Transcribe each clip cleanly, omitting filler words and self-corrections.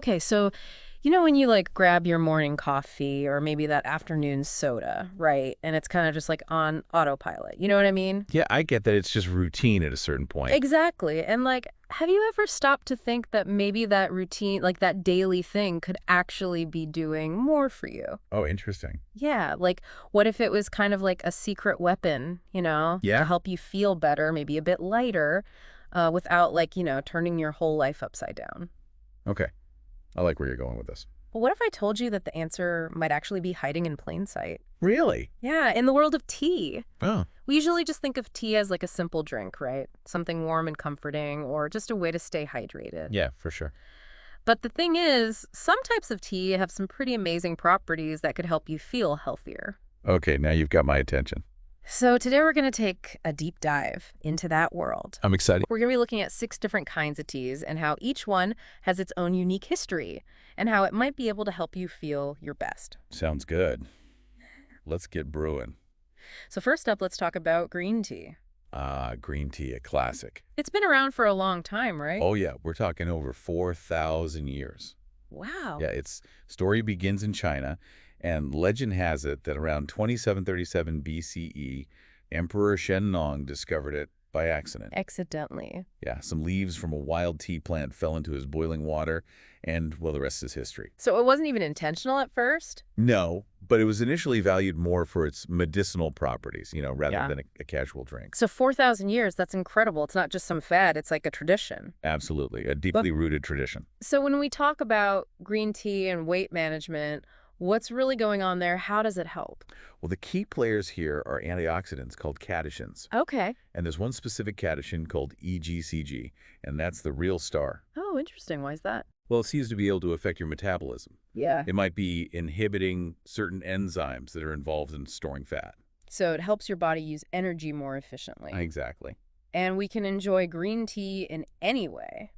Okay, so when you like grab your morning coffee or maybe that afternoon soda, right? And it's kind of just like on autopilot. You know what I mean? Yeah, I get that it's just routine at a certain point. Exactly. And like, have you ever stopped to think that maybe that routine, like that daily thing, could actually be doing more for you? Oh, interesting. Yeah, like what if it was kind of like a secret weapon, to Yeah? help you feel better, maybe a bit lighter, without like, turning your whole life upside down? Okay. I like where you're going with this. But what if I told you that the answer might actually be hiding in plain sight? Really? Yeah, in the world of tea. Oh, We usually just think of tea as like a simple drink, right? Something warm and comforting, or just a way to stay hydrated. yeah, for sure. But the thing is, some types of tea have some pretty amazing properties that could help you feel healthier. Okay, now you've got my attention. So today we're going to take a deep dive into that world. I'm excited. We're going to be looking at 6 different kinds of teas and how each one has its own unique history and how it might be able to help you feel your best. Sounds good. Let's get brewing. So first up, let's talk about green tea. Ah, green tea, a classic. It's been around for a long time, right? Oh, yeah, we're talking over 4,000 years. Wow. Yeah, its story begins in China, and legend has it that around 2737 BCE, Emperor Shennong discovered it by accident. Accidentally. Yeah, some leaves from a wild tea plant fell into his boiling water, and, well, the rest is history. So it wasn't even intentional at first? No, but it was initially valued more for its medicinal properties, rather Yeah. than a casual drink. So 4,000 years, that's incredible. It's not just some fad, it's like a tradition. Absolutely, a deeply rooted tradition. So when we talk about green tea and weight management, what's really going on there? How does it help? Well, the key players here are antioxidants called catechins. Okay. And there's one specific catechin called EGCG, and that's the real star. Oh, interesting. Why is that? Well, it seems to be able to affect your metabolism. Yeah. It might be inhibiting certain enzymes that are involved in storing fat. So it helps your body use energy more efficiently. Exactly. And we can enjoy green tea in any way,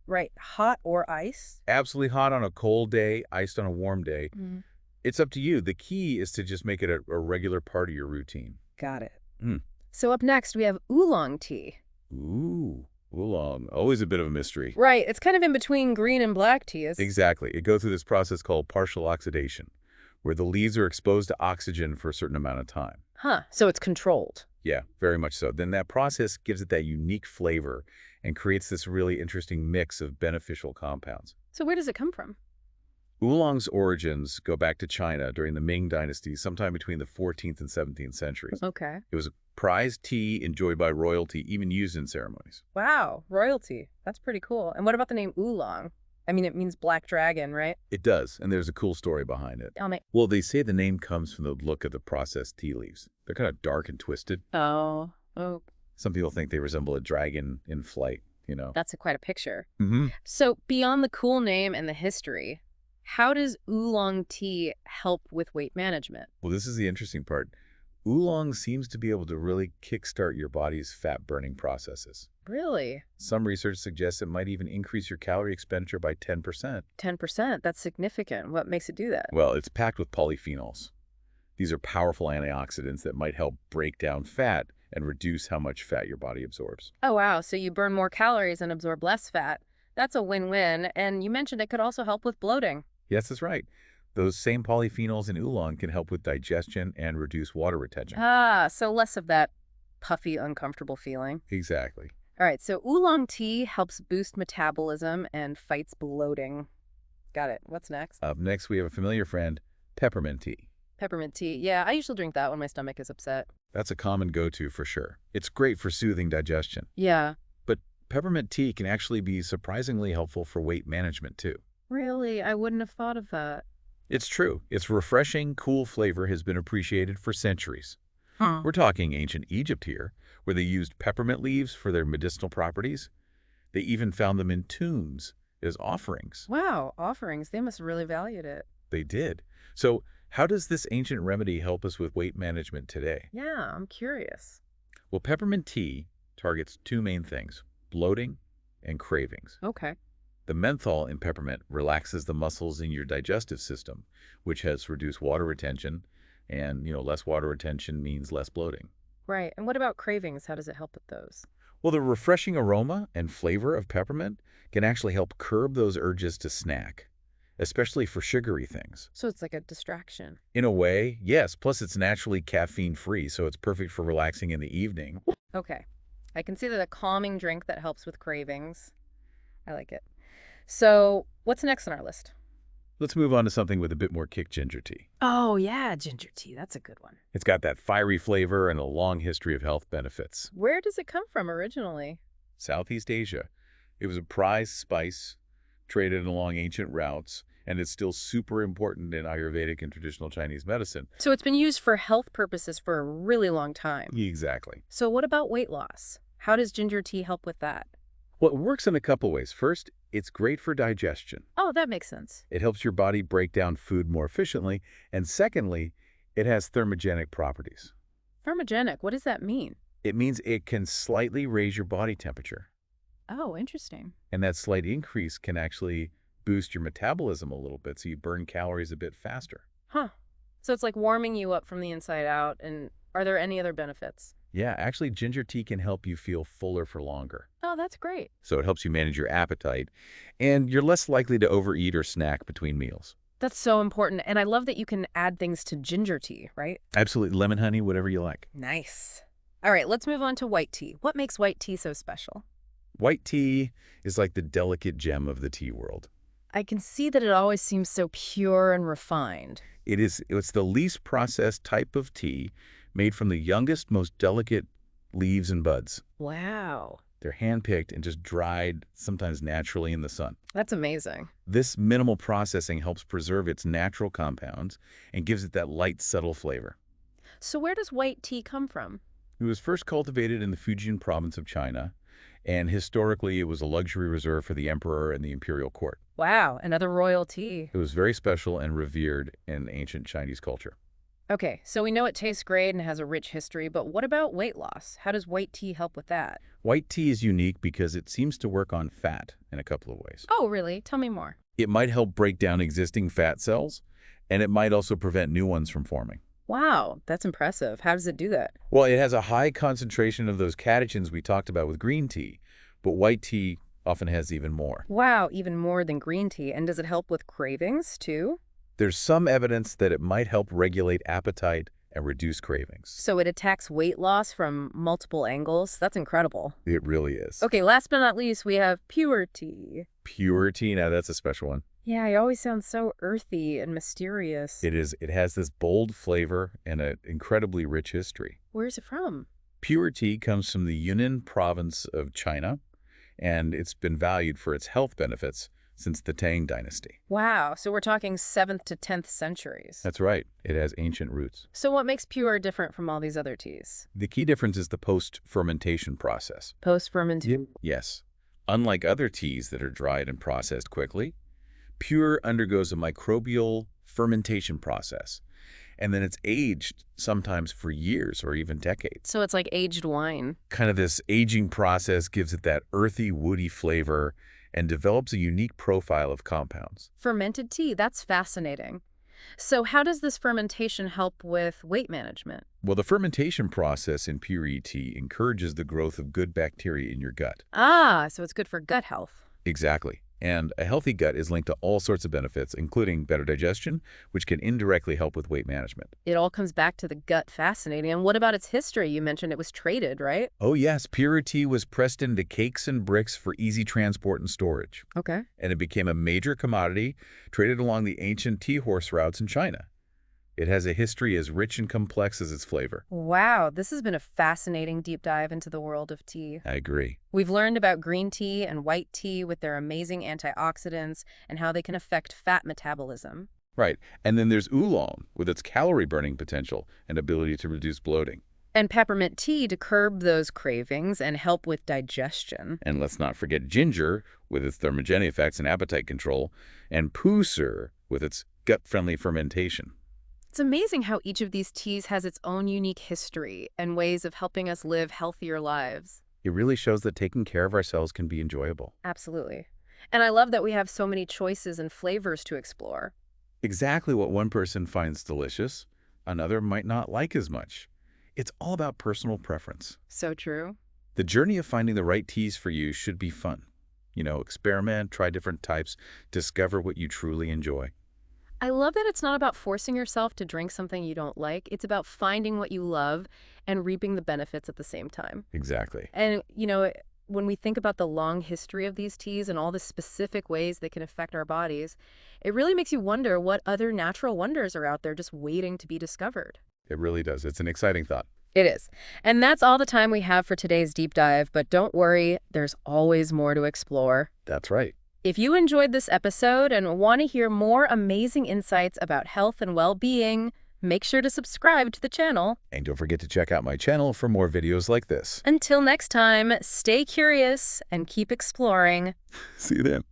right? Hot or ice? Absolutely hot on a cold day, iced on a warm day. Mm, It's up to you. The key is to just make it a regular part of your routine. got it. Mm. So up next, we have oolong tea. Ooh, oolong. Always a bit of a mystery. Right. It's kind of in between green and black teas. Exactly. It goes through this process called partial oxidation, where the leaves are exposed to oxygen for a certain amount of time. Huh. So it's controlled. Yeah, very much so. Then that process gives it that unique flavor and creates this really interesting mix of beneficial compounds. So where does it come from? Oolong's origins go back to China during the Ming Dynasty, sometime between the 14th and 17th centuries. Okay. It was a prized tea enjoyed by royalty, even used in ceremonies. Wow. Royalty. That's pretty cool. And what about the name oolong? I mean, it means black dragon, right? It does, and there's a cool story behind it. Tell me. Well, they say the name comes from the look of the processed tea leaves. They're kind of dark and twisted. Oh. Some people think they resemble a dragon in flight, That's quite a picture. Mm-hmm. So beyond the cool name and the history, how does oolong tea help with weight management? Well, this is the interesting part. Oolong seems to be able to really kickstart your body's fat-burning processes. Really? Some research suggests it might even increase your calorie expenditure by 10%. 10%? That's significant. What makes it do that? Well, it's packed with polyphenols. These are powerful antioxidants that might help break down fat and reduce how much fat your body absorbs. Oh, wow. So you burn more calories and absorb less fat. That's a win-win. And you mentioned it could also help with bloating. Yes, that's right. Those same polyphenols in oolong can help with digestion and reduce water retention. Ah, so less of that puffy, uncomfortable feeling. Exactly. All right, so oolong tea helps boost metabolism and fights bloating. Got it. What's next? Up next, we have a familiar friend, peppermint tea. Peppermint tea. Yeah, I usually drink that when my stomach is upset. That's a common go-to for sure. It's great for soothing digestion. Yeah. But peppermint tea can actually be surprisingly helpful for weight management too. Really? I wouldn't have thought of that. It's true. Its refreshing, cool flavor has been appreciated for centuries. Huh. We're talking ancient Egypt here, where they used peppermint leaves for their medicinal properties. They even found them in tombs as offerings. Wow, offerings. They must have really valued it. They did. So how does this ancient remedy help us with weight management today? Yeah, I'm curious. Well, peppermint tea targets two main things, bloating and cravings. Okay. The menthol in peppermint relaxes the muscles in your digestive system, which has reduced water retention, and less water retention means less bloating. Right. And what about cravings? How does it help with those? Well, the refreshing aroma and flavor of peppermint can actually help curb those urges to snack, especially for sugary things. So it's like a distraction. In a way, yes, plus it's naturally caffeine-free, so it's perfect for relaxing in the evening. Okay. I can see that a calming drink that helps with cravings. I like it. So what's next on our list? Let's move on to something with a bit more kick, ginger tea. Oh, yeah, ginger tea. That's a good one. It's got that fiery flavor and a long history of health benefits. Where does it come from originally? Southeast Asia. It was a prized spice, traded along ancient routes, and it's still super important in Ayurvedic and traditional Chinese medicine. So it's been used for health purposes for a really long time. Exactly. So what about weight loss? How does ginger tea help with that? Well, it works in a couple ways. First, it's great for digestion. Oh, that makes sense. It helps your body break down food more efficiently. And secondly, it has thermogenic properties. Thermogenic, what does that mean? It means it can slightly raise your body temperature. Oh, interesting. And that slight increase can actually boost your metabolism a little bit so you burn calories a bit faster. Huh. So it's like warming you up from the inside out. And are there any other benefits? Yeah, actually, ginger tea can help you feel fuller for longer. Oh, that's great. So it helps you manage your appetite, and you're less likely to overeat or snack between meals. That's so important. And I love that you can add things to ginger tea, right? Absolutely, lemon honey, whatever you like. Nice. All right, let's move on to white tea. What makes white tea so special? White tea is like the delicate gem of the tea world. I can see that it always seems so pure and refined. It's the least processed type of tea made from the youngest, most delicate leaves and buds. Wow. They're handpicked and just dried, sometimes naturally in the sun. That's amazing. This minimal processing helps preserve its natural compounds and gives it that light, subtle flavor. So where does white tea come from? It was first cultivated in the Fujian province of China, and historically it was a luxury reserve for the emperor and the imperial court. Wow, another royal tea. It was very special and revered in ancient Chinese culture. Okay, so we know it tastes great and has a rich history, but what about weight loss? How does white tea help with that? White tea is unique because it seems to work on fat in a couple of ways. Oh, really? Tell me more. It might help break down existing fat cells, and it might also prevent new ones from forming. Wow, that's impressive. How does it do that? Well, it has a high concentration of those catechins we talked about with green tea, but white tea often has even more. Wow, even more than green tea. And does it help with cravings, too? There's some evidence that it might help regulate appetite and reduce cravings. So it attacks weight loss from multiple angles? That's incredible. It really is. Okay, last but not least, we have pu-erh tea. Pu-erh tea, now that's a special one. Yeah, it always sounds so earthy and mysterious. It is. It has this bold flavor and an incredibly rich history. Where's it from? Pu-erh tea comes from the Yunnan province of China, and it's been valued for its health benefits since the Tang dynasty. Wow, so we're talking 7th to 10th centuries. That's right. It has ancient roots. So what makes pu-erh different from all these other teas? The key difference is the post-fermentation process. Post-fermentation? Yes. Unlike other teas that are dried and processed quickly, pu-erh undergoes a microbial fermentation process, and then it's aged sometimes for years or even decades. So it's like aged wine. Kind of this aging process gives it that earthy, woody flavor and develops a unique profile of compounds. Fermented tea, that's fascinating. So how does this fermentation help with weight management? Well, the fermentation process in pu-erh tea encourages the growth of good bacteria in your gut. Ah, so it's good for gut health. Exactly. And a healthy gut is linked to all sorts of benefits, including better digestion, which can indirectly help with weight management. It all comes back to the gut. Fascinating. And what about its history? You mentioned it was traded, right? Oh yes, pu-erh tea was pressed into cakes and bricks for easy transport and storage. Okay. And it became a major commodity traded along the ancient tea horse routes in China. It has a history as rich and complex as its flavor. Wow, this has been a fascinating deep dive into the world of tea. I agree. We've learned about green tea and white tea with their amazing antioxidants and how they can affect fat metabolism. Right. And then there's oolong with its calorie-burning potential and ability to reduce bloating. And peppermint tea to curb those cravings and help with digestion. And let's not forget ginger with its thermogenic effects and appetite control, and pu-erh with its gut-friendly fermentation. It's amazing how each of these teas has its own unique history and ways of helping us live healthier lives. It really shows that taking care of ourselves can be enjoyable. Absolutely. And I love that we have so many choices and flavors to explore. Exactly what one person finds delicious, another might not like as much. It's all about personal preference. So true. The journey of finding the right teas for you should be fun. Experiment, try different types, discover what you truly enjoy. I love that it's not about forcing yourself to drink something you don't like. It's about finding what you love and reaping the benefits at the same time. Exactly. And, when we think about the long history of these teas and all the specific ways they can affect our bodies, it really makes you wonder what other natural wonders are out there just waiting to be discovered. It really does. It's an exciting thought. It is. And that's all the time we have for today's deep dive, but don't worry, there's always more to explore. That's right. If you enjoyed this episode and want to hear more amazing insights about health and well-being, make sure to subscribe to the channel. And don't forget to check out my channel for more videos like this. Until next time, stay curious and keep exploring. See you then.